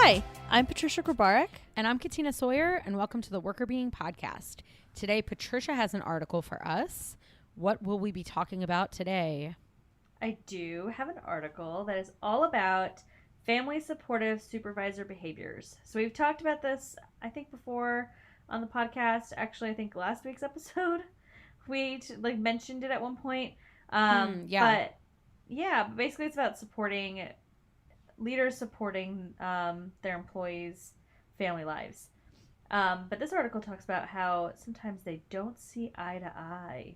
Hi, I'm Patricia Grabarek. And I'm Katina Sawyer, and welcome to the Workr Being Podcast. Today, Patricia has an article for us. What will we be talking about today? I do have an article that is all about Family Supportive Supervisor Behaviors. So we've talked about this, I think, before on the podcast. Actually, I think last week's episode, we mentioned it at one point. But basically it's about leaders supporting their employees' family lives. But this article talks about how sometimes they don't see eye to eye.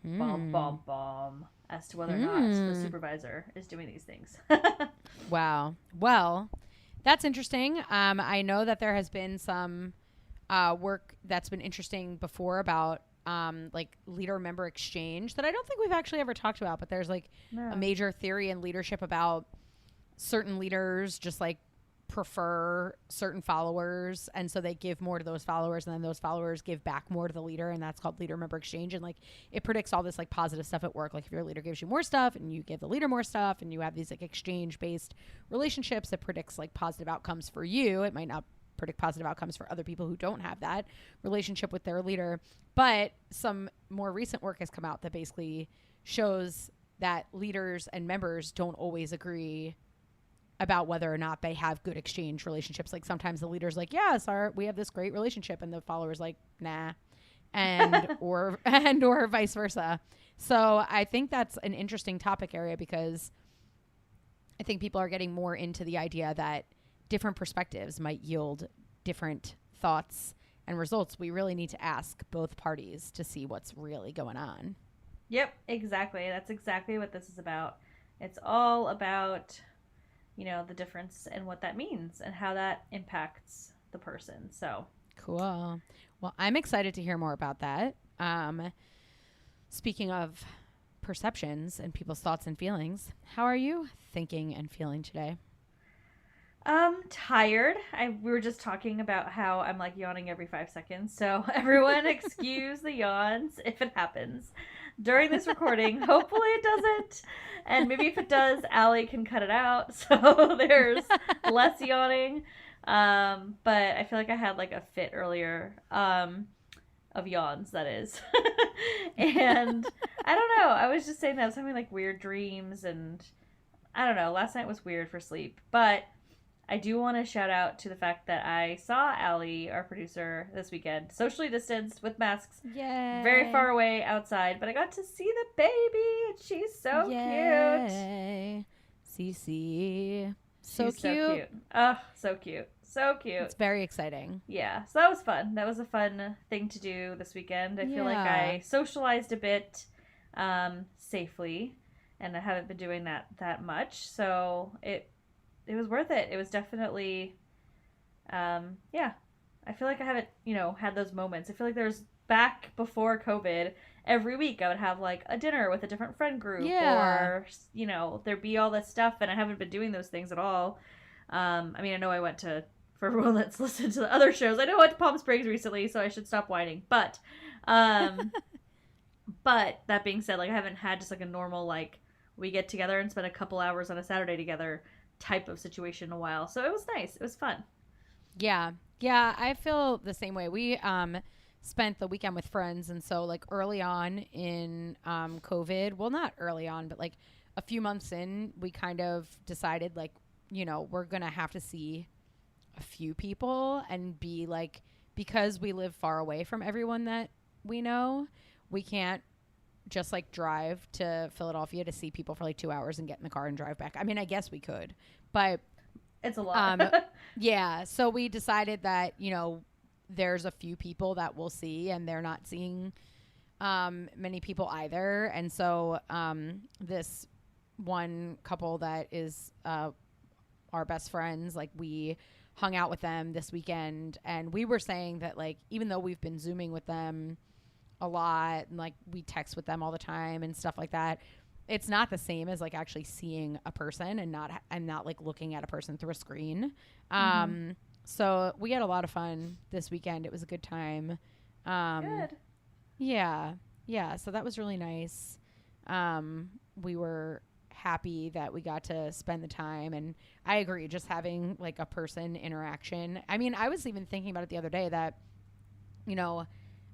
Bomb. As to whether or not the supervisor is doing these things. Wow. Well, that's interesting. I know that there has been some work that's been interesting before about leader-member exchange that I don't think we've actually ever talked about, but there's a major theory in leadership about certain leaders just prefer certain followers, and so they give more to those followers, and then those followers give back more to the leader, and that's called leader member exchange. And it predicts all this positive stuff at work. If your leader gives you more stuff and you give the leader more stuff, and you have these exchange based relationships, that predicts positive outcomes for you. It might not predict positive outcomes for other people who don't have that relationship with their leader. But some more recent work has come out that basically shows that leaders and members don't always agree about whether or not they have good exchange relationships. Sometimes the leader's yes, we have this great relationship, and the follower's nah, and or vice versa. So I think that's an interesting topic area, because I think people are getting more into the idea that different perspectives might yield different thoughts and results. We really need to ask both parties to see what's really going on. Yep, exactly. That's exactly what this is about. It's all about the difference and what that means and how that impacts the person. So cool. Well, I'm excited to hear more about that. Speaking of perceptions and people's thoughts and feelings, how are you thinking and feeling today? Tired. We were just talking about how I'm yawning every 5 seconds. So everyone excuse the yawns if it happens during this recording. Hopefully it doesn't. And maybe if it does, Allie can cut it out. So there's less yawning. But I feel like I had a fit earlier, of yawns, that is. And I don't know. I was just saying that I was having weird dreams, and I don't know. Last night was weird for sleep, but I do want to shout out to the fact that I saw Allie, our producer, this weekend, socially distanced with masks. Yay. Very far away outside, but I got to see the baby, and she's so Yay. Cute. Cece. So cute. Oh, so cute. So cute. It's very exciting. Yeah, so that was fun. That was a fun thing to do this weekend. I feel like I socialized a bit safely, and I haven't been doing that much, so it was worth it. It was definitely, I feel like I haven't, had those moments. I feel like there's back before COVID, every week I would have a dinner with a different friend group, or, there'd be all this stuff, and I haven't been doing those things at all. I know I went to, for everyone that's listened to the other shows, I know I went to Palm Springs recently, so I should stop whining, but that being said, I haven't had just a normal, we get together and spend a couple hours on a Saturday together type of situation in a while. So it was nice. It was fun. Yeah, I feel the same way. We spent the weekend with friends, and so early on in COVID, well, not early on, but a few months in, we kind of decided we're gonna have to see a few people, and be because we live far away from everyone that we know, we can't just drive to Philadelphia to see people for 2 hours and get in the car and drive back. I guess we could, but it's a lot. Yeah. So we decided that, there's a few people that we'll see, and they're not seeing many people either. And so this one couple that is our best friends, we hung out with them this weekend, and we were saying that even though we've been Zooming with them a lot, and we text with them all the time and stuff like that, it's not the same as actually seeing a person and not looking at a person through a screen. So we had a lot of fun this weekend. It was a good time. Good. Yeah. So that was really nice. We were happy that we got to spend the time. And I agree, just having like a person interaction. I mean, I was even thinking about it the other day that, you know,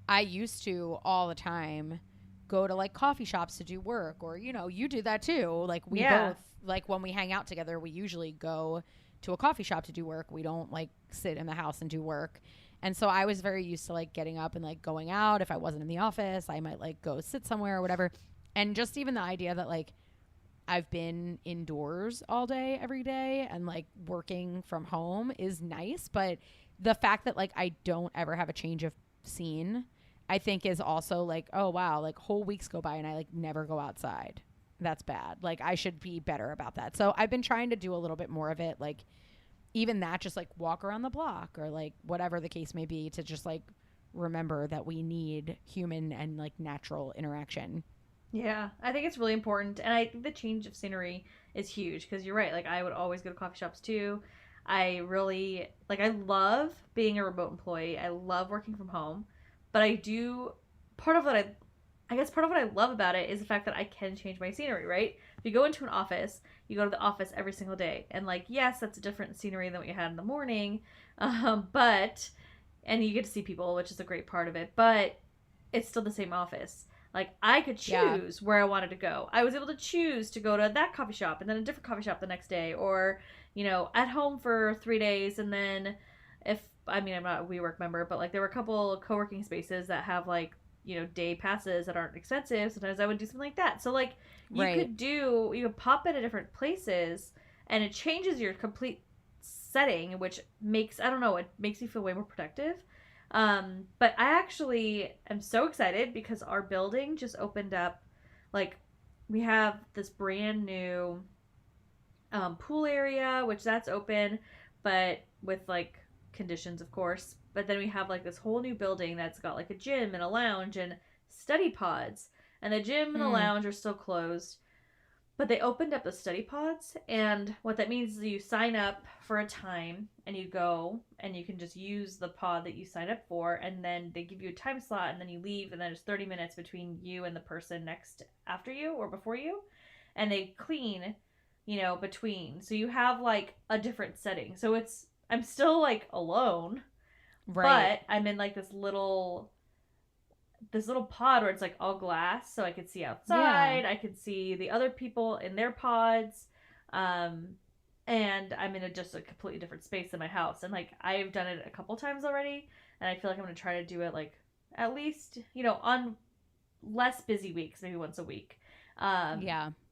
I used to all the time go to like coffee shops to do work, or, you know, you do that too. Like we both, like when we hang out together, we usually go to a coffee shop to do work. We don't like sit in the house and do work. And so I was very used to like getting up and like going out. If I wasn't in the office, I might like go sit somewhere or whatever. And just even the idea that like I've been indoors all day, every day, and like working from home is nice. But the fact that like I don't ever have a change of scene, I think is also like, oh wow, like whole weeks go by and I like never go outside. That's bad. Like I should be better about that. So I've been trying to do a little bit more of it. Like even that, just like walk around the block or like whatever the case may be, to just like remember that we need human and like natural interaction. Yeah, I think it's really important. And I think the change of scenery is huge because you're right. Like, I would always go to coffee shops too. I really, like, I love being a remote employee. I love working from home. But I do, part of what I guess part of what I love about it is the fact that I can change my scenery, right? If you go into an office, you go to the office every single day. And, like, yes, that's a different scenery than what you had in the morning. But, and you get to see people, which is a great part of it. But it's still the same office. Like, I could choose where I wanted to go. I was able to choose to go to that coffee shop and then a different coffee shop the next day, or, you know, at home for 3 days. And then if, I mean, I'm not a WeWork member, but like there were a couple co-working spaces that have like, you know, day passes that aren't expensive. Sometimes I would do something like that. So like you could pop into different places and it changes your complete setting, which makes, I don't know, it makes you feel way more productive. But I actually am so excited because our building just opened up. Like, we have this brand new pool area, which that's open, but with like conditions, of course. But then we have like this whole new building that's got like a gym and a lounge and study pods. And the gym and the lounge are still closed. But they opened up the study pods, and what that means is you sign up for a time, and you go, and you can just use the pod that you signed up for, and then they give you a time slot, and then you leave, and then there's 30 minutes between you and the person next after you or before you, and they clean, you know, between. So you have, like, a different setting. So I'm still, like, alone, but I'm in, like, this little pod where it's like all glass, so I could see outside. I could see the other people in their pods, and I'm in just a completely different space than my house. And like I've done it a couple times already, and I feel like I'm gonna try to do it like at least, you know, on less busy weeks, maybe once a week.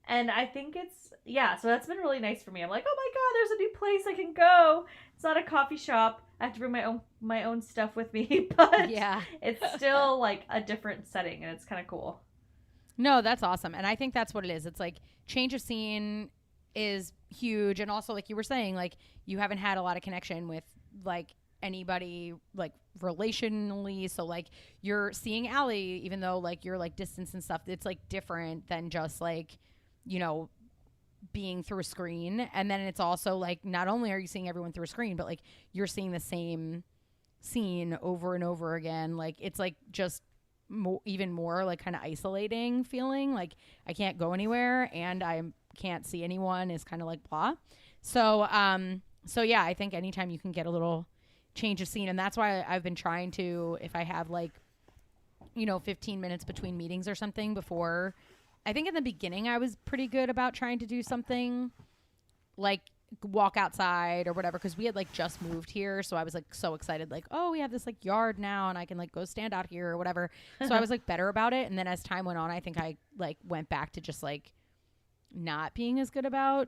And I think so that's been really nice for me. I'm like, oh my god, there's a new place I can go. It's not a coffee shop. I have to bring my own stuff with me, but it's still like a different setting, and it's kind of cool. No, that's awesome. And I think that's what it is. It's like change of scene is huge. And also, like you were saying, like you haven't had a lot of connection with like anybody like relationally. So like you're seeing Allie, even though like you're like distance and stuff, it's like different than just like, you know, being through a screen. And then it's also like not only are you seeing everyone through a screen, but like you're seeing the same scene over and over again. Like it's like just even more like kind of isolating feeling. Like I can't go anywhere and I can't see anyone is kind of like blah. So yeah, I think anytime you can get a little change of scene, and that's why I've been trying to, if I have like, you know, 15 minutes between meetings or something before. I think in the beginning I was pretty good about trying to do something like walk outside or whatever, because we had like just moved here, so I was like so excited, like, oh, we have this like yard now and I can like go stand out here or whatever. So I was like better about it. And then as time went on, I think I like went back to just like not being as good about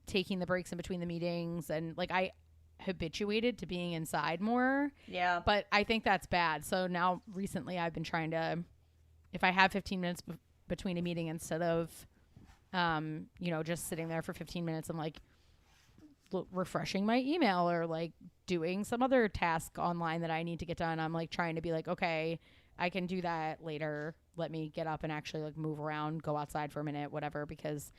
taking the breaks in between the meetings, and like I habituated to being inside more. Yeah, but I think that's bad. So now recently I've been trying to, if I have 15 minutes between a meeting, instead of you know, just sitting there for 15 minutes, I'm like refreshing my email or like doing some other task online that I need to get done. I'm like trying to be like, okay, I can do that later. Let me get up and actually like move around, go outside for a minute, whatever, because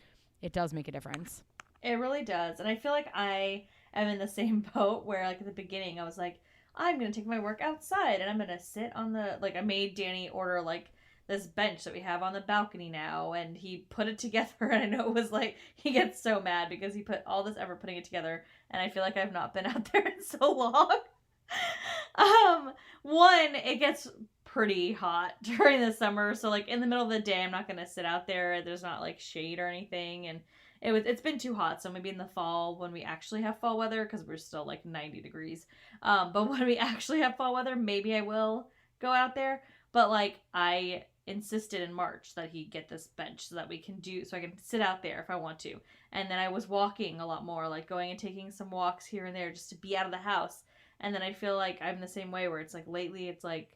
it does make a difference. It really does. And I feel like I am in the same boat where like at the beginning I was like, I'm going to take my work outside and I'm going to sit on the, like I made Danny order like this bench that we have on the balcony now, and he put it together, and I know it was like, he gets so mad because he put all this effort putting it together, and I feel like I've not been out there in so long. One, it gets pretty hot during the summer, so like in the middle of the day I'm not gonna sit out there. There's not like shade or anything, and it's been too hot, so maybe in the fall when we actually have fall weather, because we're still like 90 degrees, but when we actually have fall weather, maybe I will go out there. But like, I insisted in March that he get this bench so that so I can sit out there if I want to. And then I was walking a lot more, like going and taking some walks here and there just to be out of the house. And then I feel like I'm the same way, where it's like lately it's like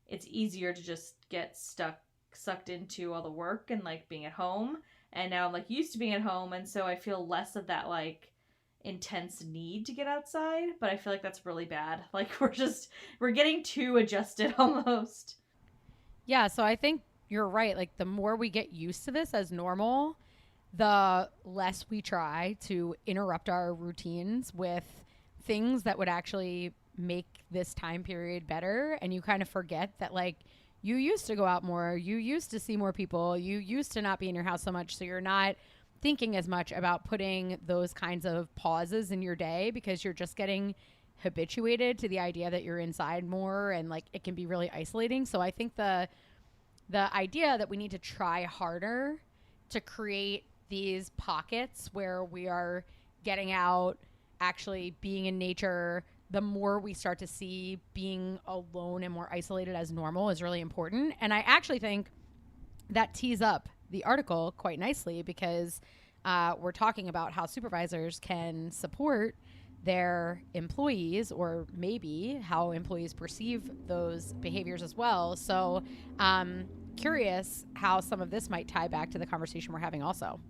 it's easier to just get sucked into all the work and like being at home. And now I'm like used to being at home, and so I feel less of that like intense need to get outside. But I feel like that's really bad. Like we're getting too adjusted almost. Yeah, so I think you're right. Like the more we get used to this as normal, the less we try to interrupt our routines with things that would actually make this time period better. And you kind of forget that like you used to go out more, you used to see more people, you used to not be in your house so much, so you're not thinking as much about putting those kinds of pauses in your day because you're just getting habituated to the idea that you're inside more, and like it can be really isolating. So I think the idea that we need to try harder to create these pockets where we are getting out, actually being in nature, the more we start to see being alone and more isolated as normal is really important. And I actually think that tees up the article quite nicely, because we're talking about how supervisors can support their employees, or maybe how employees perceive those behaviors as well. So curious how some of this might tie back to the conversation we're having also.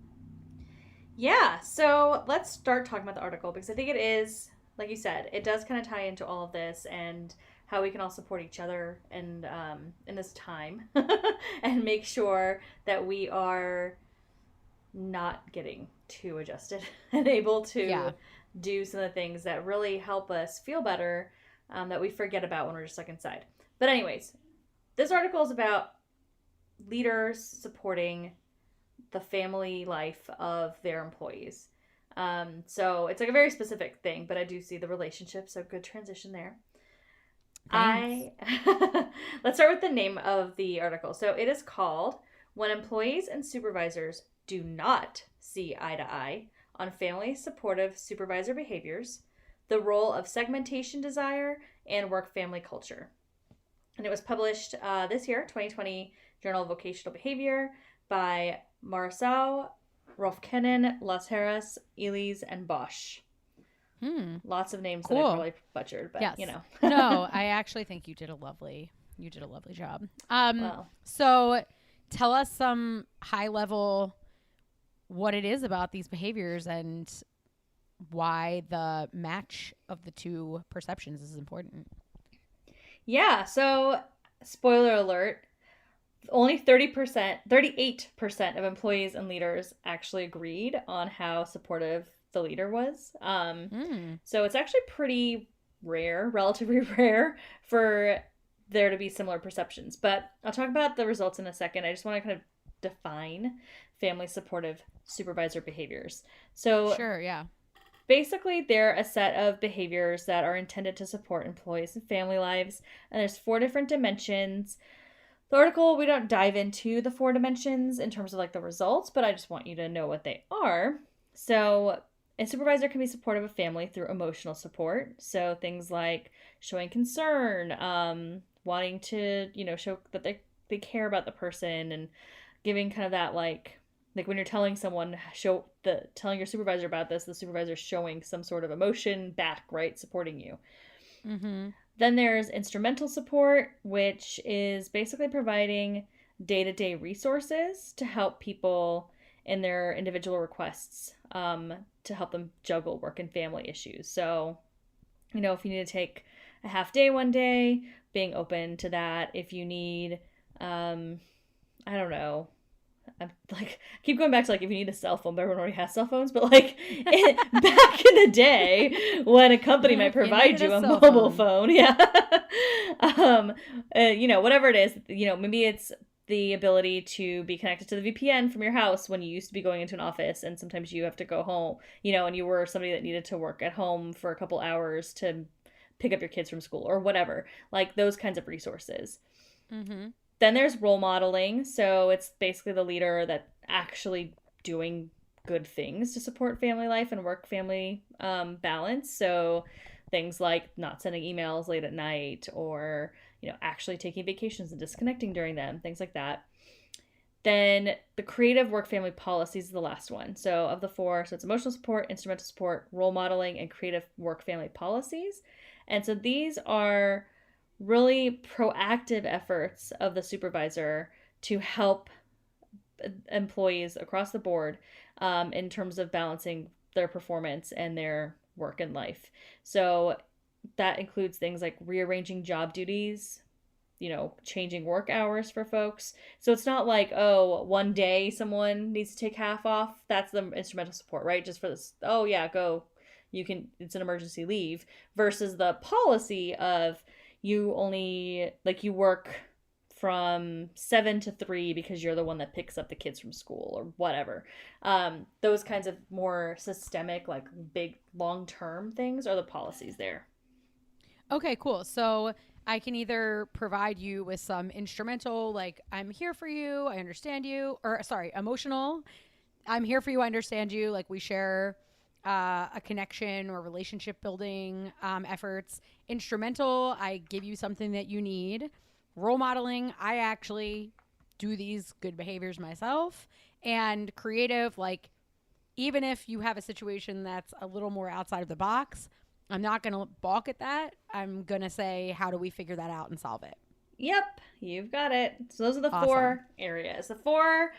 Yeah, so let's start talking about the article, because I think it is, like you said, it does kind of tie into all of this and how we can all support each other and in this time and make sure that we are not getting too adjusted and able to do some of the things that really help us feel better, that we forget about when we're just stuck inside. But anyways, this article is about leaders supporting the family life of their employees. So it's like a very specific thing, but I do see the relationship, so good transition there. Let's start with the name of the article. So it is called "When Employees and Supervisors Do Not See Eye to Eye on Family Supportive Supervisor Behaviors, the Role of Segmentation Desire and Work-Family Culture." And it was published this year, 2020, Journal of Vocational Behavior, by Marescaux, Rofcanin, Heras, Ilies, and Bosch. Lots of names that I probably butchered, but you know. No, I actually think you did a lovely job. So tell us some high level what it is about these behaviors and why the match of the two perceptions is important. Yeah, so spoiler alert, only 38% of employees and leaders actually agreed on how supportive the leader was. So it's actually pretty rare, relatively rare, for there to be similar perceptions. But I'll talk about the results in a second. I just want to kind of define family supportive supervisor behaviors. So sure, yeah. Basically, they're a set of behaviors that are intended to support employees and family lives. And there's 4 different dimensions. The article, we don't dive into the 4 dimensions in terms of like the results, but I just want you to know what they are. So a supervisor can be supportive of family through emotional support. So things like showing concern, wanting to, show that they care about the person, and giving kind of that like when you're telling someone, telling your supervisor about this, the supervisor's showing some sort of emotion back, right? Supporting you. Mm-hmm. Then there's instrumental support, which is basically providing day-to-day resources to help people in their individual requests, to help them juggle work and family issues. So, if you need to take a half day one day, being open to that. If you need, I don't know, I'm like, I keep going back to like, if you need a cell phone, but everyone already has cell phones. But like back in the day when a company might provide you a mobile phone. Yeah. Whatever it is, maybe it's the ability to be connected to the VPN from your house when you used to be going into an office, and sometimes you have to go home, and you were somebody that needed to work at home for a couple hours to pick up your kids from school or whatever, like those kinds of resources. Mm-hmm. Then there's role modeling. So it's basically the leader that actually doing good things to support family life and work family balance. So things like not sending emails late at night, or actually taking vacations and disconnecting during them, things like that. Then the creative work family policies is the last one. So of the four, so it's emotional support, instrumental support, role modeling, and creative work family policies. And so these are really proactive efforts of the supervisor to help employees across the board in terms of balancing their performance and their work and life. So that includes things like rearranging job duties, changing work hours for folks. So it's not like, oh, one day someone needs to take half off. That's the instrumental support, right? Just for this, oh yeah, go. You can, it's an emergency leave, versus the policy of you only, like, you work from 7 to 3 because you're the one that picks up the kids from school or whatever. Those kinds of more systemic, like big long-term things are the policies there. Okay, cool. So I can either provide you with some instrumental, like, I'm here for you, I understand you, or sorry, emotional, I'm here for you, I understand you, like we share a connection or relationship building efforts. Instrumental, I give you something that you need. Role modeling, I actually do these good behaviors myself. And creative, like, even if you have a situation that's a little more outside of the box, I'm not going to balk at that. I'm going to say, how do we figure that out and solve it? Yep, you've got it. So those are the Awesome. 4 areas. The 4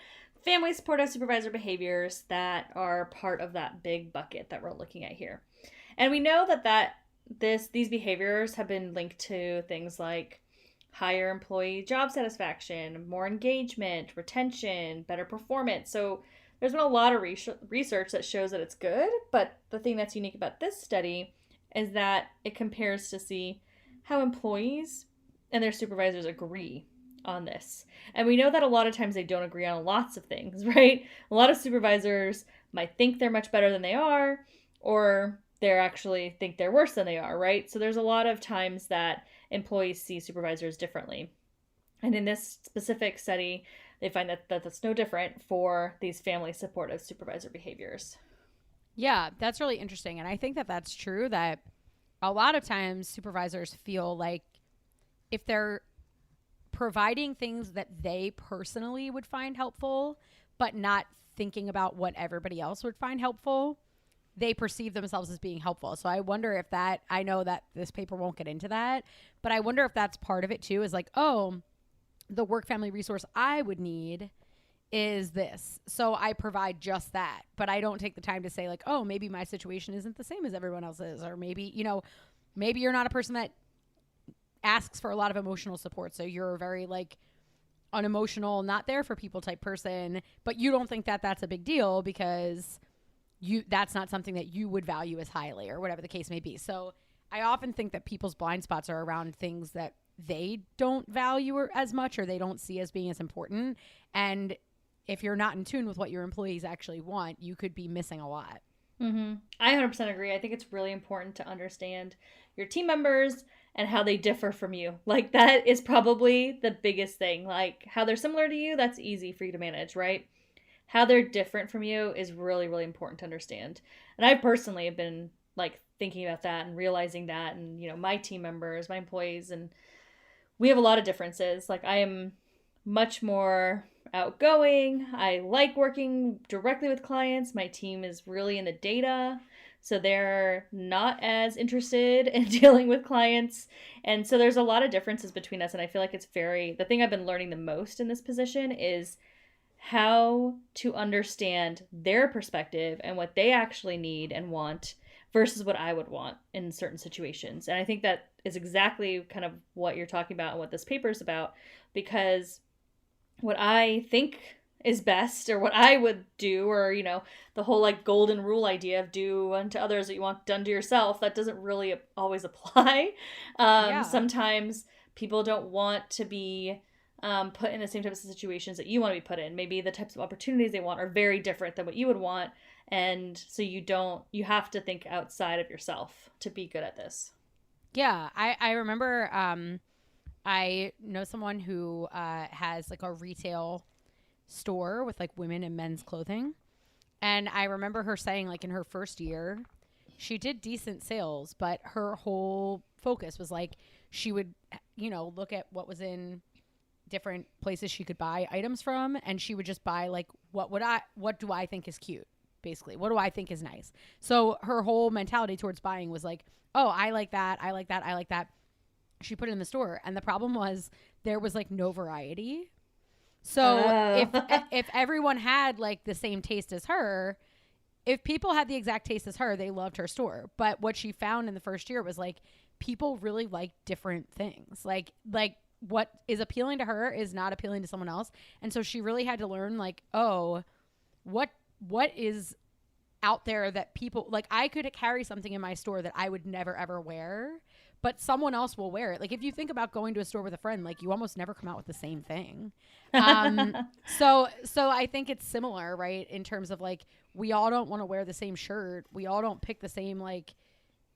family supportive supervisor behaviors that are part of that big bucket that we're looking at here. And we know that these behaviors have been linked to things like higher employee job satisfaction, more engagement, retention, better performance. So there's been a lot of research that shows that it's good, but the thing that's unique about this study is that it compares to see how employees and their supervisors agree on this. And we know that a lot of times they don't agree on lots of things, right? A lot of supervisors might think they're much better than they are, or they actually think they're worse than they are, right? So there's a lot of times that employees see supervisors differently. And in this specific study, they find that that's no different for these family supportive supervisor behaviors. Yeah, that's really interesting. And I think that that's true, that a lot of times supervisors feel like if they're providing things that they personally would find helpful, but not thinking about what everybody else would find helpful, they perceive themselves as being helpful. So I wonder if that, I know that this paper won't get into that, but I wonder if that's part of it too, is like, oh, the work family resource I would need is this. So I provide just that, but I don't take the time to say like, oh, maybe my situation isn't the same as everyone else's. Or maybe, maybe you're not a person that asks for a lot of emotional support. So you're a very like unemotional, not there for people type person, but you don't think that that's a big deal because that's not something that you would value as highly or whatever the case may be. So I often think that people's blind spots are around things that they don't value as much or they don't see as being as important. And if you're not in tune with what your employees actually want, you could be missing a lot. Mm-hmm. I 100% agree. I think it's really important to understand your team members and how they differ from you. Like, that is probably the biggest thing. Like, how they're similar to you, that's easy for you to manage, right? How they're different from you is really, really important to understand. And I personally have been, like, thinking about that and realizing that. And, my team members, my employees, and we have a lot of differences. Like, I am much more outgoing. I like working directly with clients. My team is really in the data, so they're not as interested in dealing with clients. And so there's a lot of differences between us. And I feel like the thing I've been learning the most in this position is how to understand their perspective and what they actually need and want versus what I would want in certain situations. And I think that is exactly kind of what you're talking about and what this paper is about, because what I think is best or what I would do, or, the whole like golden rule idea of do unto others what you want done to yourself, that doesn't really always apply. Sometimes people don't want to be put in the same types of situations that you want to be put in. Maybe the types of opportunities they want are very different than what you would want. And so you have to think outside of yourself to be good at this. Yeah. I remember, I know someone who has like a retail store with like women and men's clothing. And I remember her saying like in her first year, she did decent sales, but her whole focus was like she would, look at what was in different places she could buy items from, and she would just buy like what do I think is cute, basically. What do I think is nice? So her whole mentality towards buying was like, oh, I like that, I like that, I like that. She put it in the store, and the problem was there was like no variety. So if everyone had like the same taste as her, if people had the exact taste as her, they loved her store. But what she found in the first year was like people really like different things. Like what is appealing to her is not appealing to someone else. And so she really had to learn like, oh, what is out there that people like. I could carry something in my store that I would never ever wear, but someone else will wear it. Like if you think about going to a store with a friend, like you almost never come out with the same thing. So I think it's similar, right? In terms of like, we all don't want to wear the same shirt. We all don't pick the same like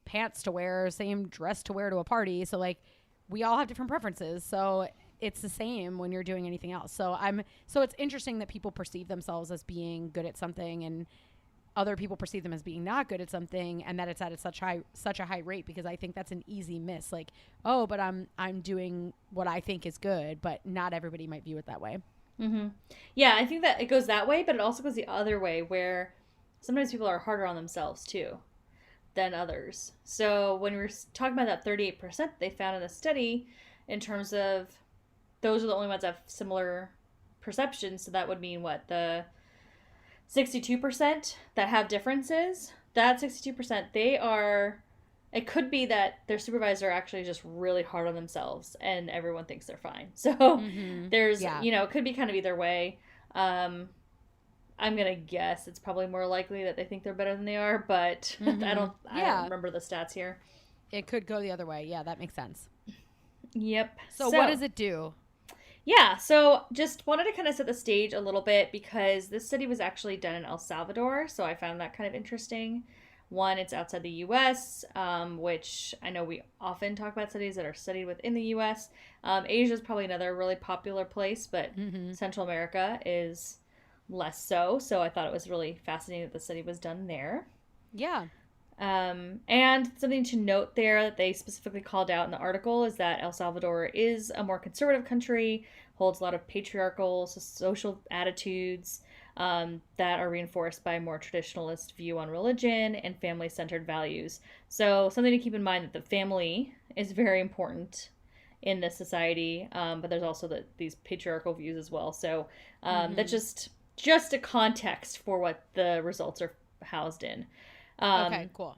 pants to wear, same dress to wear to a party. So like we all have different preferences. So it's the same when you're doing anything else. So it's interesting that people perceive themselves as being good at something and other people perceive them as being not good at something, and that it's at such a high rate, because I think that's an easy miss. Like, oh, but I'm doing what I think is good, but not everybody might view it that way. Mm-hmm. Yeah, I think that it goes that way, but it also goes the other way, where sometimes people are harder on themselves too than others. So when we were talking about that 38% they found in the study, in terms of those are the only ones that have similar perceptions, so that would mean what, the 62% that have differences, that 62%, it could be that their supervisor actually just really hard on themselves and everyone thinks they're fine. So there's, it could be kind of either way. I'm going to guess it's probably more likely that they think they're better than they are, but I don't remember the stats here. It could go the other way. Yeah, that makes sense. Yep. So what does it do? Yeah, so just wanted to kind of set the stage a little bit, because this study was actually done in El Salvador, so I found that kind of interesting. One, it's outside the U.S., which I know we often talk about studies that are studied within the U.S. Asia is probably another really popular place, but Central America is less so, so I thought it was really fascinating that the study was done there. Yeah. And something to note there that they specifically called out in the article is that El Salvador is a more conservative country, holds a lot of patriarchal social attitudes that are reinforced by a more traditionalist view on religion and family-centered values. So something to keep in mind, that the family is very important in this society, but there's also these patriarchal views as well. So that's just a context for what the results are housed in. Okay, cool.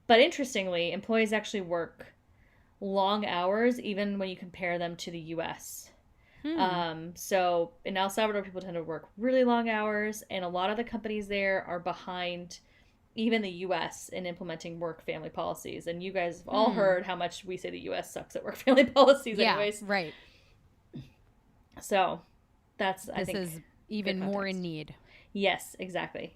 But interestingly, employees actually work long hours, even when you compare them to the U.S. So in El Salvador, people tend to work really long hours, and a lot of the companies there are behind even the U.S. in implementing work-family policies. And you guys have all heard how much we say the U.S. sucks at work-family policies anyways. Yeah, right. So I think this is even more in need. Yes, exactly.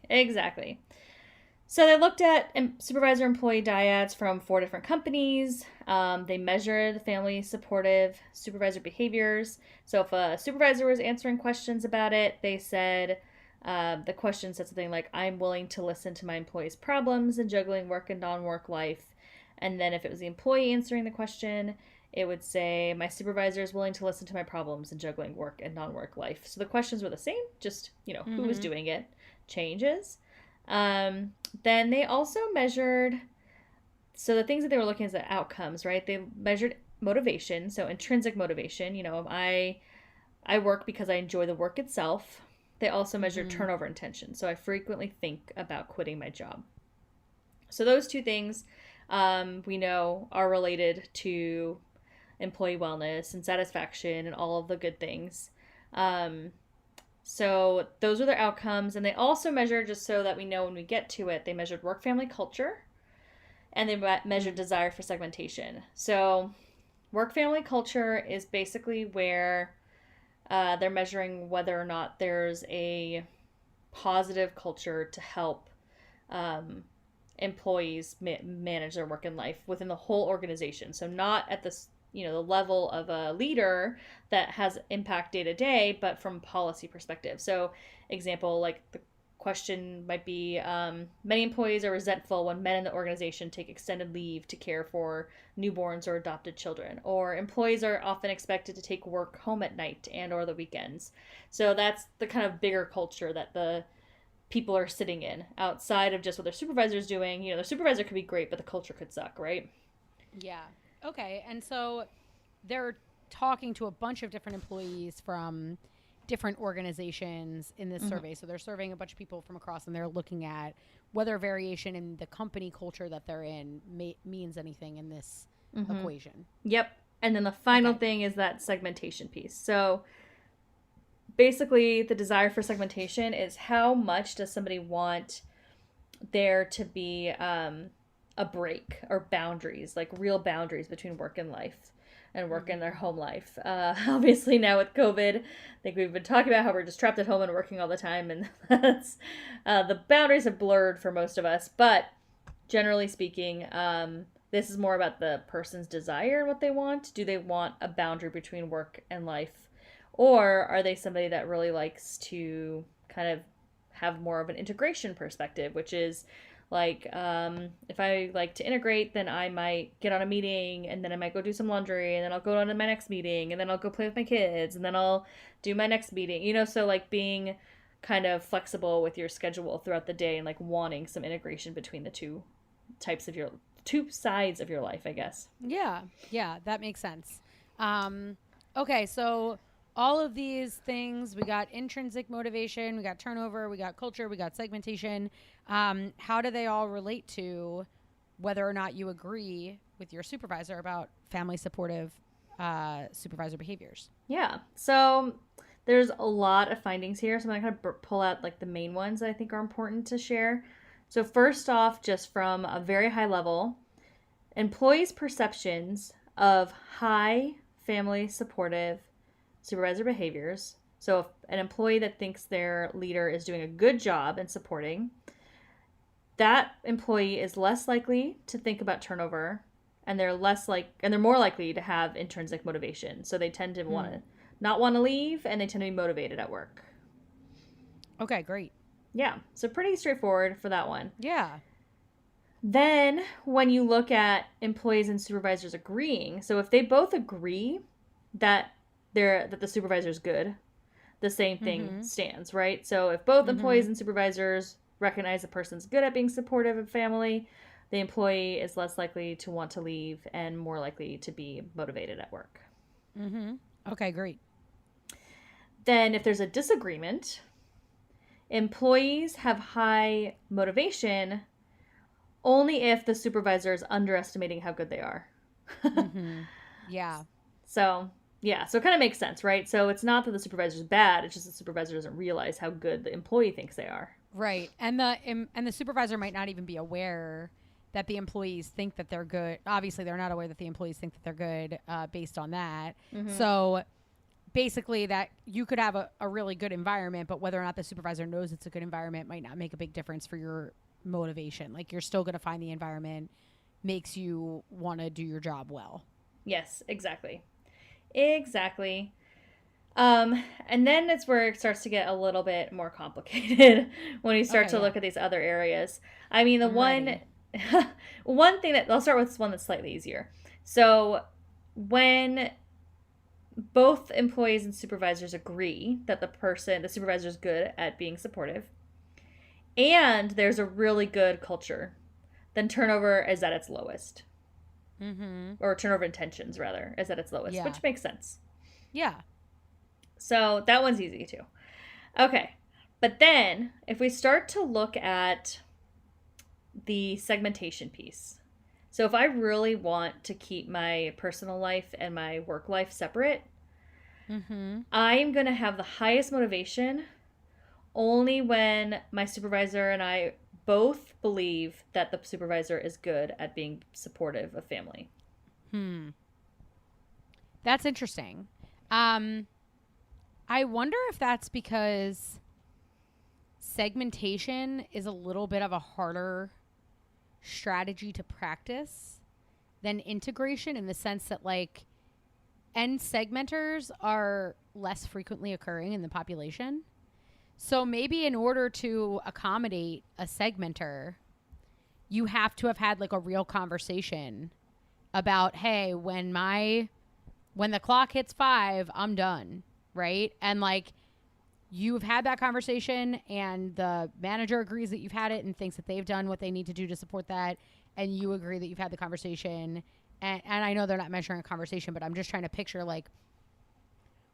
So they looked at supervisor employee dyads from 4 different companies. They measured Family Supportive Supervisor Behaviors. So if a supervisor was answering questions about it, they said, the question said something like, I'm willing to listen to my employees' problems and juggling work and non-work life. And then if it was the employee answering the question, it would say, my supervisor is willing to listen to my problems and juggling work and non-work life. So the questions were the same, just, who was doing it changes. Then they also measured, so the things that they were looking at the outcomes, right? They measured motivation, so intrinsic motivation. I work because I enjoy the work itself. They also measured turnover intention, so I frequently think about quitting my job. So those 2 things we know are related to employee wellness and satisfaction and all of the good things. So those are their outcomes. And they also measured, just so that we know when we get to it, they measured work-family culture, and they measured desire for segmentation. So work-family culture is basically where They're measuring whether or not there's a positive culture to help employees manage their work and life within the whole organization. So not at the the level of a leader that has impact day to day, but from policy perspective. So example, like the question might be, many employees are resentful when men in the organization take extended leave to care for newborns or adopted children, or employees are often expected to take work home at night and or the weekends. So that's the kind of bigger culture that the people are sitting in outside of just what their supervisor is doing. Their supervisor could be great, but the culture could suck, right? Yeah. Okay. And so they're talking to a bunch of different employees from different organizations in this survey. So they're surveying a bunch of people from across, and they're looking at whether variation in the company culture that they're in means anything in this equation. Yep. And then the final thing is that segmentation piece. So basically, the desire for segmentation is how much does somebody want there to be a break or boundaries, like real boundaries between work and life and work and their home life. Obviously, now with COVID, I think we've been talking about how we're just trapped at home and working all the time, and that's the boundaries have blurred for most of us. But generally speaking, this is more about the person's desire and what they want. Do they want a boundary between work and life? Or are they somebody that really likes to kind of have more of an integration perspective, which is like, if I like to integrate, then I might get on a meeting, and then I might go do some laundry, and then I'll go on to my next meeting, and then I'll go play with my kids, and then I'll do my next meeting. So like being kind of flexible with your schedule throughout the day and like wanting some integration between the two sides of your life, I guess. Yeah, that makes sense. Okay, so all of these things, we got intrinsic motivation, we got turnover, we got culture, we got segmentation. How do they all relate to whether or not you agree with your supervisor about family supportive supervisor behaviors? Yeah, so there's a lot of findings here, so I'm going to pull out like the main ones that I think are important to share. So first off, just from a very high level, employees' perceptions of high family supportive supervisor behaviors. So if an employee that thinks their leader is doing a good job in supporting, that employee is less likely to think about turnover, and they're more likely to have intrinsic motivation. So they tend to not want to leave, and they tend to be motivated at work. Okay, great. Yeah, so pretty straightforward for that one. Yeah. Then when you look at employees and supervisors agreeing, so if they both agree that the supervisor is good, the same thing stands, right? So if both employees and supervisors recognize the person's good at being supportive of family, the employee is less likely to want to leave and more likely to be motivated at work. Okay, great. Then if there's a disagreement, employees have high motivation only if the supervisor is underestimating how good they are. Yeah. So it kind of makes sense, right? So it's not that the supervisor is bad, it's just the supervisor doesn't realize how good the employee thinks they are. Right. And the supervisor might not even be aware that the employees think that they're good. Obviously, they're not aware that the employees think that they're good based on that. So basically that you could have a really good environment, but whether or not the supervisor knows it's a good environment might not make a big difference for your motivation. Like, you're still going to find the environment makes you want to do your job well. Yes, exactly. And then it's where it starts to get a little bit more complicated when you start to look at these other areas. I mean, one thing that I'll start with is one that's slightly easier. So when both employees and supervisors agree that the supervisor is good at being supportive, and there's a really good culture, then turnover is at its lowest. Or turnover intentions, rather, is at its lowest, which makes sense. Yeah. So that one's easy too. Okay. But then if we start to look at the segmentation piece, so if I really want to keep my personal life and my work life separate, I'm going to have the highest motivation only when my supervisor and I both believe that the supervisor is good at being supportive of family. That's interesting. I wonder if that's because segmentation is a little bit of a harder strategy to practice than integration, in the sense that like end segmenters are less frequently occurring in the population. So maybe in order to accommodate a segmenter, you have to have had like a real conversation about, hey, when the clock hits 5, I'm done, right? And like you've had that conversation and the manager agrees that you've had it and thinks that they've done what they need to do to support that, and you agree that you've had the conversation. And I know they're not measuring a conversation, but I'm just trying to picture like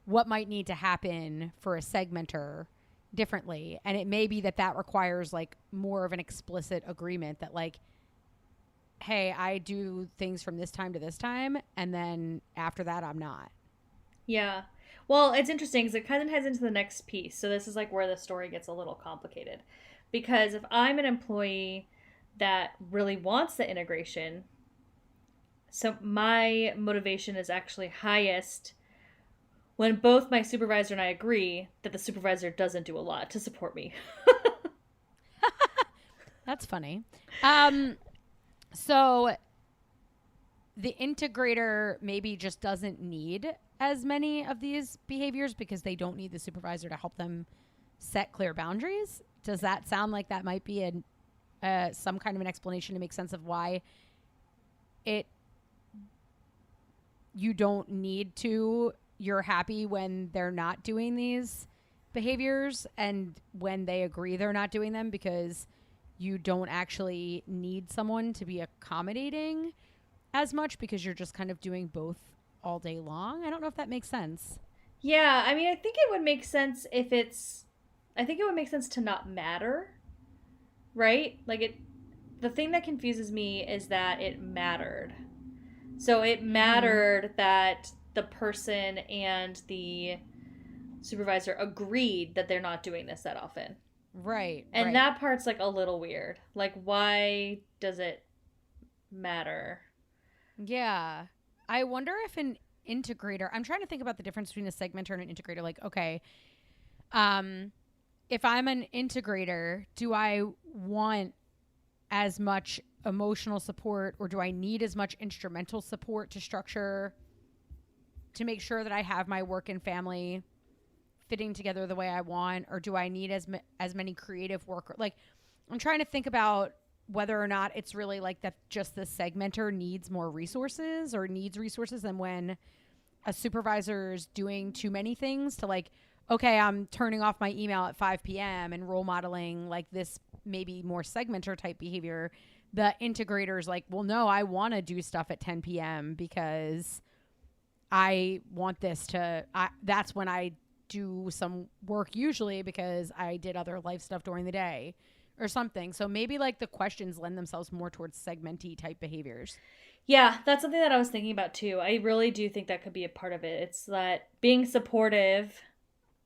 what might need to happen for a segmenter differently. And it may be that requires like more of an explicit agreement that like, hey, I do things from this time to this time, and then after that I'm not. Yeah. Well, it's interesting because it kind of heads into the next piece. So this is like where the story gets a little complicated. Because if I'm an employee that really wants the integration, so my motivation is actually highest when both my supervisor and I agree that the supervisor doesn't do a lot to support me. That's funny. So the integrator maybe just doesn't need as many of these behaviors because they don't need the supervisor to help them set clear boundaries. Does that sound like that might be some kind of an explanation to make sense of why you don't need to, you're happy when they're not doing these behaviors and when they agree they're not doing them because you don't actually need someone to be accommodating as much because you're just kind of doing both all day long? I don't know if that makes sense. Yeah, I mean, I think it would make sense I think it would make sense to not matter, right? Like the thing that confuses me is that it mattered. So it mattered that the person and the supervisor agreed that they're not doing this that often. Right. And that part's like a little weird. Like, why does it matter? Yeah. I wonder if an integrator, I'm trying to think about the difference between a segmenter and an integrator. Like, okay, if I'm an integrator, do I want as much emotional support or do I need as much instrumental support to make sure that I have my work and family fitting together the way I want? Or do I need as many creative work? Like, I'm trying to think about whether or not it's really like that just the segmenter needs more resources or needs resources than when a supervisor is doing too many things to like, okay, I'm turning off my email at 5 p.m. and role modeling like this maybe more segmenter type behavior. The integrator's like, well, no, I want to do stuff at 10 p.m. because I want this that's when I do some work usually because I did other life stuff during the day or something. So maybe like the questions lend themselves more towards segmenty type behaviors. Yeah, that's something that I was thinking about too. I really do think that could be a part of it. It's that being supportive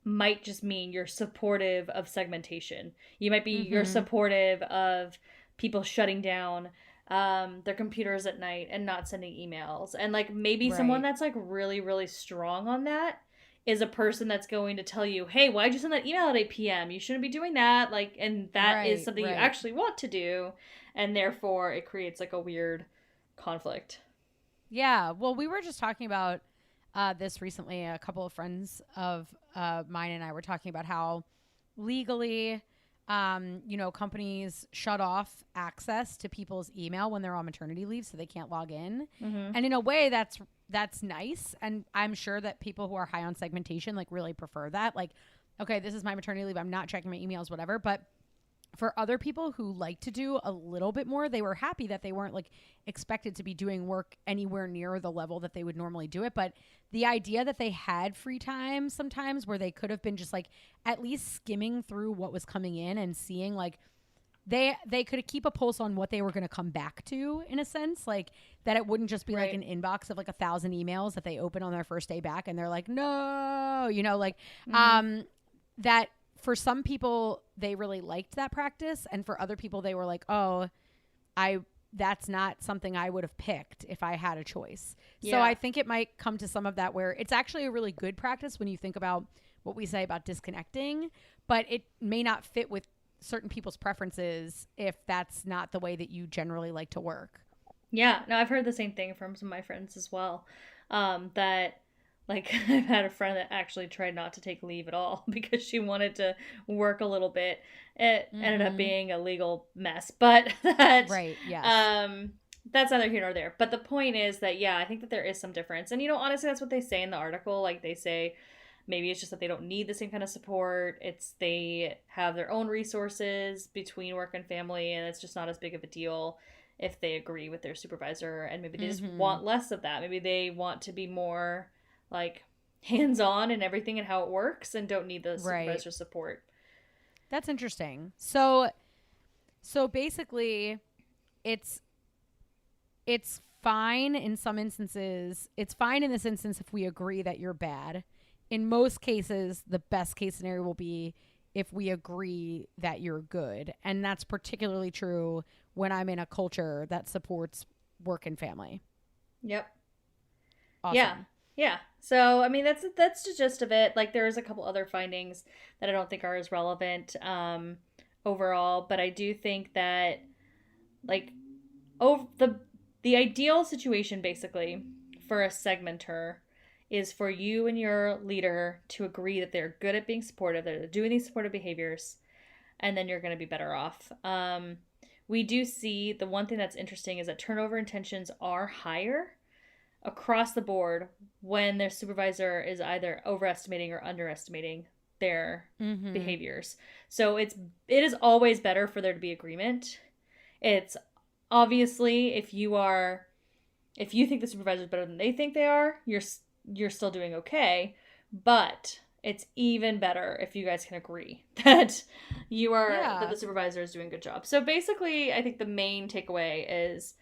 might just mean you're supportive of segmentation. You might be you're supportive of people shutting down their computers at night and not sending emails. And like maybe someone that's like really, really strong on that is a person that's going to tell you, hey, why'd you send that email at 8 p.m.? You shouldn't be doing that. Like, and that is something you actually want to do. And therefore it creates like a weird conflict. Yeah. Well, we were just talking about this recently. A couple of friends of mine and I were talking about how legally, companies shut off access to people's email when they're on maternity leave so they can't log in. And in a way that's nice. And I'm sure that people who are high on segmentation like really prefer that. Like, okay, this is my maternity leave. I'm not checking my emails, whatever. But for other people who like to do a little bit more, they were happy that they weren't like expected to be doing work anywhere near the level that they would normally do it. But the idea that they had free time sometimes where they could have been just like at least skimming through what was coming in and seeing like they could keep a pulse on what they were going to come back to, in a sense, like that it wouldn't just be like an inbox of like 1,000 emails that they open on their first day back and they're like, no, that for some people they really liked that practice, and for other people they were like, oh, that's not something I would have picked if I had a choice. So I think it might come to some of that where it's actually a really good practice when you think about what we say about disconnecting, but it may not fit with certain people's preferences if that's not the way that you generally like to work. Yeah, no, I've heard the same thing from some of my friends as well. That like I've had a friend that actually tried not to take leave at all because she wanted to work a little bit. It ended up being a legal mess, but Right, yes. That's neither here nor there. But the point is that, yeah, I think that there is some difference. And, honestly, that's what they say in the article. Like, they say maybe it's just that they don't need the same kind of support. It's they have their own resources between work and family, and it's just not as big of a deal if they agree with their supervisor. And maybe they just want less of that. Maybe they want to be more, like, hands-on in everything and how it works and don't need the supervisor support. That's interesting. So basically, it's fine in some instances. It's fine in this instance if we agree that you're bad. In most cases, the best case scenario will be if we agree that you're good. And that's particularly true when I'm in a culture that supports work and family. Yep. Awesome. Yeah. So, I mean, that's the gist of it. Like, there's a couple other findings that I don't think are as relevant overall, but I do think that, like, the ideal situation, basically, for a segmenter is for you and your leader to agree that they're good at being supportive, that they're doing these supportive behaviors, and then you're going to be better off. We do see the one thing that's interesting is that turnover intentions are higher across the board when their supervisor is either overestimating or underestimating their behaviors. So it is always better for there to be agreement. It's obviously if you think the supervisor is better than they think they are, you're still doing okay, but it's even better if you guys can agree that that the supervisor is doing a good job. So basically, I think the main takeaway is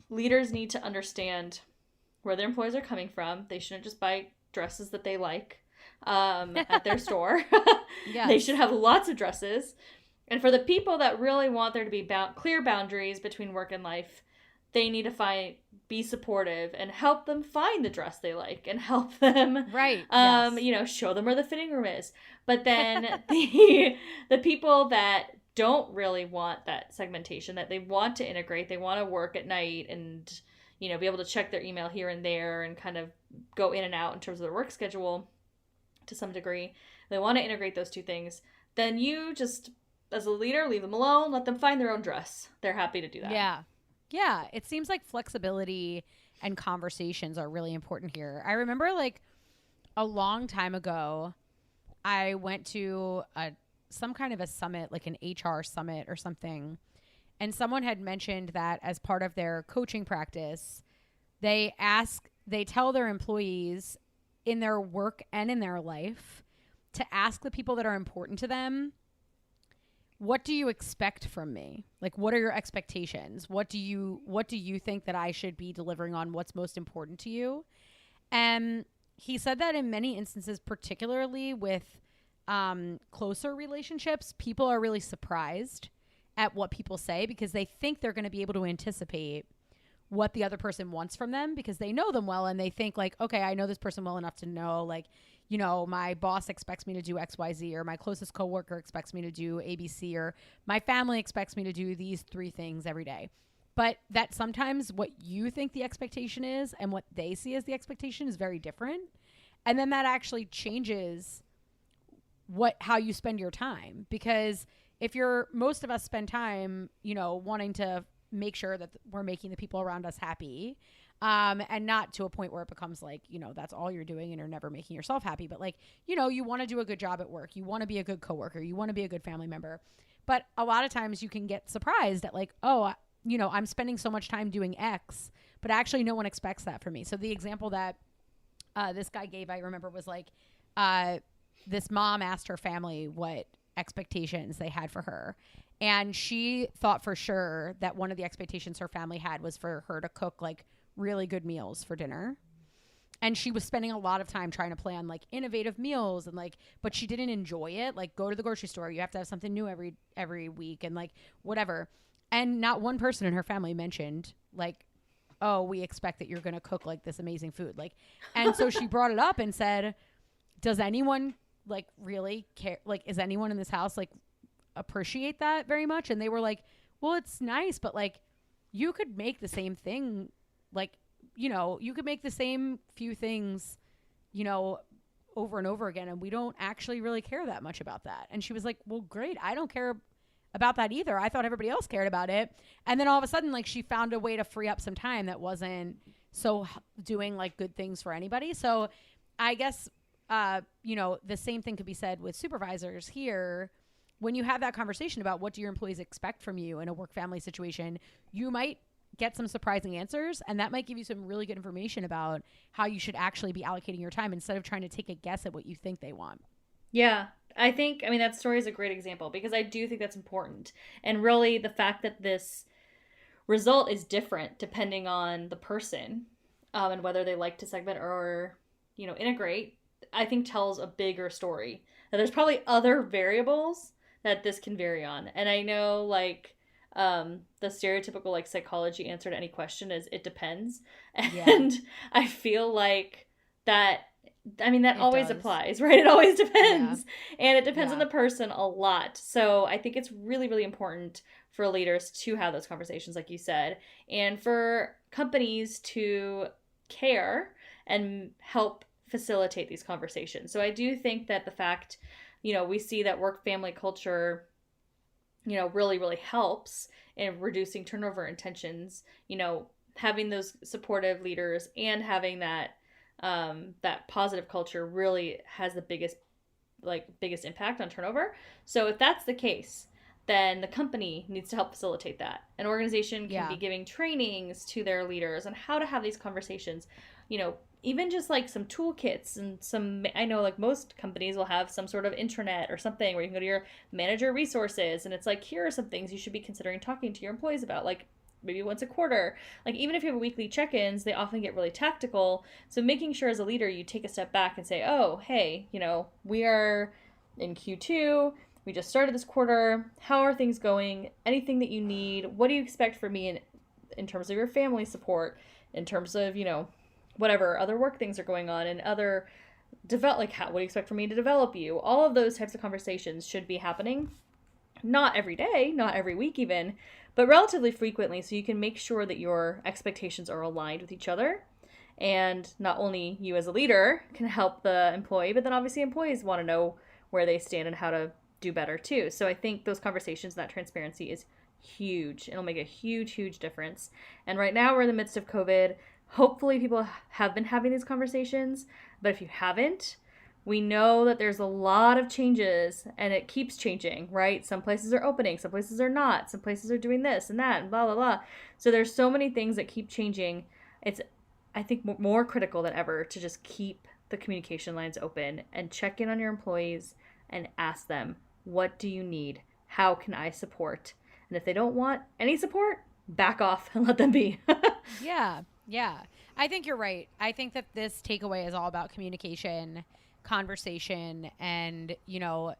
leaders need to understand where their employees are coming from. They shouldn't just buy dresses that they like at their store. Yes. They should have lots of dresses. And for the people that really want there to be clear boundaries between work and life, they need to be supportive and help them find the dress they like and help them, show them where the fitting room is. But then the people that don't really want that segmentation, that they want to integrate, they want to work at night and, be able to check their email here and there and kind of go in and out in terms of their work schedule to some degree. They want to integrate those two things. Then you just, as a leader, leave them alone, let them find their own dress. They're happy to do that. Yeah. Yeah. It seems like flexibility and conversations are really important here. I remember like a long time ago, I went to some kind of a summit, like an HR summit or something. And someone had mentioned that as part of their coaching practice, they tell their employees in their work and in their life to ask the people that are important to them, what do you expect from me? Like, what are your expectations? What do you think that I should be delivering on? What's most important to you? And he said that in many instances, particularly with closer relationships, people are really surprised at what people say because they think they're going to be able to anticipate what the other person wants from them because they know them well and they think like, okay, I know this person well enough to know like, my boss expects me to do X, Y, Z, or my closest coworker expects me to do ABC, or my family expects me to do these 3 things every day. But that sometimes what you think the expectation is and what they see as the expectation is very different. And then that actually changes how you spend your time because if most of us spend time, wanting to make sure that we're making the people around us happy, and not to a point where it becomes like, that's all you're doing and you're never making yourself happy. But like, you want to do a good job at work. You want to be a good coworker. You want to be a good family member. But a lot of times you can get surprised at like, oh, I'm spending so much time doing X, but actually no one expects that from me. So the example that this guy gave, I remember was like, this mom asked her family what expectations they had for her. And she thought for sure that one of the expectations her family had was for her to cook like really good meals for dinner. And she was spending a lot of time trying to plan like innovative meals and like, but she didn't enjoy it. Like go to the grocery store. You have to have something new every week and like whatever. And not one person in her family mentioned like, oh, we expect that you're going to cook like this amazing food. Like, and so she brought it up and said, does anyone like really care? Like, is anyone in this house like appreciate that very much? And they were like, well, it's nice, but like you could make the same thing, like, you know, you could make the same few things, you know, over and over again, and we don't actually really care that much about that. And she was like, well, great, I don't care about that either. I thought everybody else cared about it. And then all of a sudden, like, she found a way to free up some time that wasn't so doing like good things for anybody. So I guess you know, the same thing could be said with supervisors here. When you have that conversation about what do your employees expect from you in a work family situation, you might get some surprising answers, and that might give you some really good information about how you should actually be allocating your time instead of trying to take a guess at what you think they want. Yeah, I mean, that story is a great example because I do think that's important. And really, the fact that this result is different depending on the person and whether they like to segment or, you know, integrate, I think tells a bigger story. Now, there's probably other variables that this can vary on. And I know, like, the stereotypical, like, psychology answer to any question is it depends. And I feel like that, I mean, that it always applies, right? It always depends. Yeah. And it depends on the person a lot. So I think it's really, really important for leaders to have those conversations, like you said, and for companies to care and help facilitate these conversations. So I do think that the fact, you know, we see that work family culture, you know, really, really helps in reducing turnover and tensions, you know, having those supportive leaders and having that that positive culture really has the biggest impact on turnover. So if that's the case, then the company needs to help facilitate that. An organization can be giving trainings to their leaders on how to have these conversations, you know, even just like some toolkits and some, I know like most companies will have some sort of intranet or something where you can go to your manager resources and it's like, here are some things you should be considering talking to your employees about, like maybe once a quarter. Like even if you have weekly check-ins, they often get really tactical. So making sure as a leader, you take a step back and say, oh, hey, you know, we are in Q2. We just started this quarter. How are things going? Anything that you need? What do you expect from me in terms of your family support, in terms of, you know, whatever other work things are going on and other what do you expect from me to develop you? All of those types of conversations should be happening, not every day, not every week even, but relatively frequently, so you can make sure that your expectations are aligned with each other. And not only you as a leader can help the employee, but then obviously employees want to know where they stand and how to do better too. So I think those conversations, that transparency is huge. It'll make a huge, huge difference. And right now we're in the midst of COVID. Hopefully people have been having these conversations, but if you haven't, we know that there's a lot of changes and it keeps changing, right? Some places are opening, some places are not, some places are doing this and that and blah, blah, blah. So there's so many things that keep changing. It's, I think, more critical than ever to just keep the communication lines open and check in on your employees and ask them, what do you need? How can I support? And if they don't want any support, back off and let them be. Yeah, I think you're right. I think that this takeaway is all about communication, conversation, and, you know,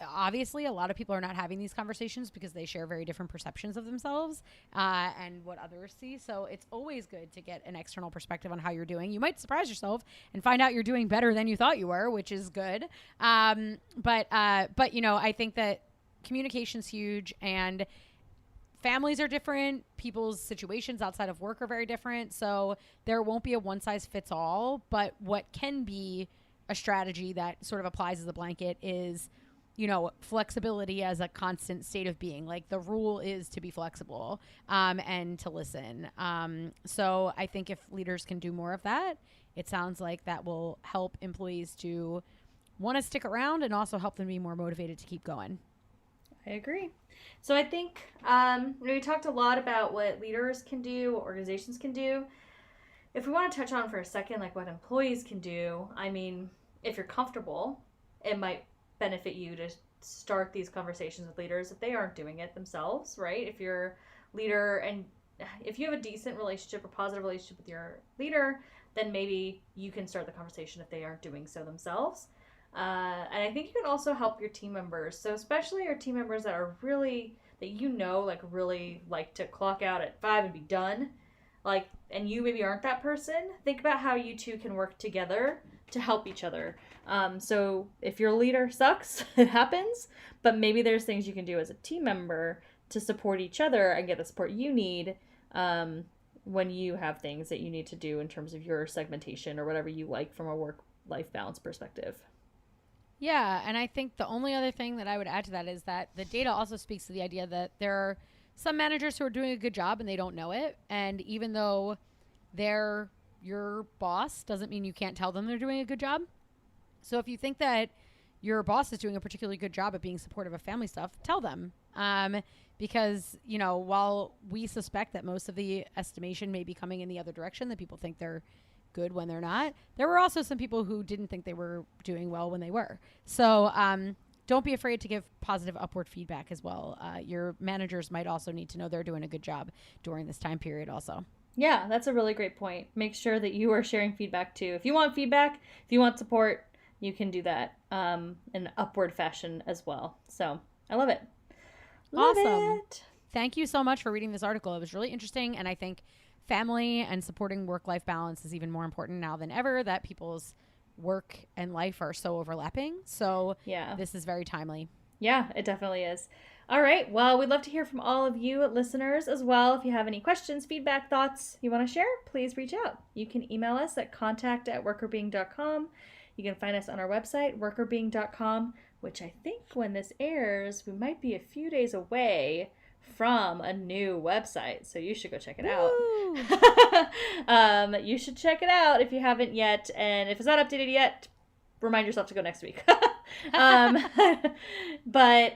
obviously a lot of people are not having these conversations because they share very different perceptions of themselves and what others see. So it's always good to get an external perspective on how you're doing. You might surprise yourself and find out you're doing better than you thought you were, which is good. But you know, I think that communication's huge, and families are different. People's situations outside of work are very different. So there won't be a one size fits all, but what can be a strategy that sort of applies as a blanket is, you know, flexibility as a constant state of being. Like the rule is to be flexible and to listen. So I think if leaders can do more of that, it sounds like that will help employees to want to stick around and also help them be more motivated to keep going. I agree. So I think we talked a lot about what leaders can do, what organizations can do. If we want to touch on for a second, like what employees can do, I mean, if you're comfortable, it might benefit you to start these conversations with leaders if they aren't doing it themselves, right? If you're a leader and if you have a decent relationship or positive relationship with your leader, then maybe you can start the conversation if they aren't doing so themselves. And I think you can also help your team members. So especially your team members that are really, that you know, like really like to clock out at 5 and be done. Like, and you maybe aren't that person. Think about how you two can work together to help each other. So if your leader sucks, it happens, but maybe there's things you can do as a team member to support each other and get the support you need when you have things that you need to do in terms of your segmentation or whatever you like from a work-life balance perspective. Yeah, and I think the only other thing that I would add to that is that the data also speaks to the idea that there are some managers who are doing a good job and they don't know it. And even though they're your boss, doesn't mean you can't tell them they're doing a good job. So if you think that your boss is doing a particularly good job at being supportive of family stuff, tell them. Because, you know, while we suspect that most of the estimation may be coming in the other direction, that people think they're good when they're not, there were also some people who didn't think they were doing well when they were. So don't be afraid to give positive upward feedback as well. Your managers might also need to know they're doing a good job during this time period also. Yeah, that's a really great point. Make sure that you are sharing feedback too. If you want feedback, if you want support, you can do that in an upward fashion as well. So I love it. Love it. Thank you so much for reading this article. It was really interesting, and I think family and supporting work-life balance is even more important now than ever, that people's work and life are so overlapping. So yeah, this is very timely. Yeah, it definitely is. All right. Well, we'd love to hear from all of you listeners as well. If you have any questions, feedback, thoughts you want to share, please reach out. You can email us at contact@workrbeing.com. You can find us on our website, workrbeing.com, which I think when this airs, we might be a few days away from a new website, so you should go check it out. You should check it out if you haven't yet, and if it's not updated yet, remind yourself to go next week. But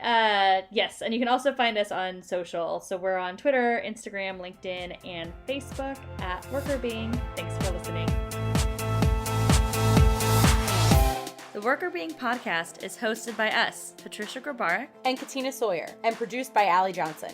yes, and you can also find us on social. So we're on Twitter, Instagram, LinkedIn, and Facebook at WorkrBeing. Thanks for listening. The Workr Being podcast is hosted by us, Patricia Grabarek and Katina Sawyer, and produced by Allie Johnson.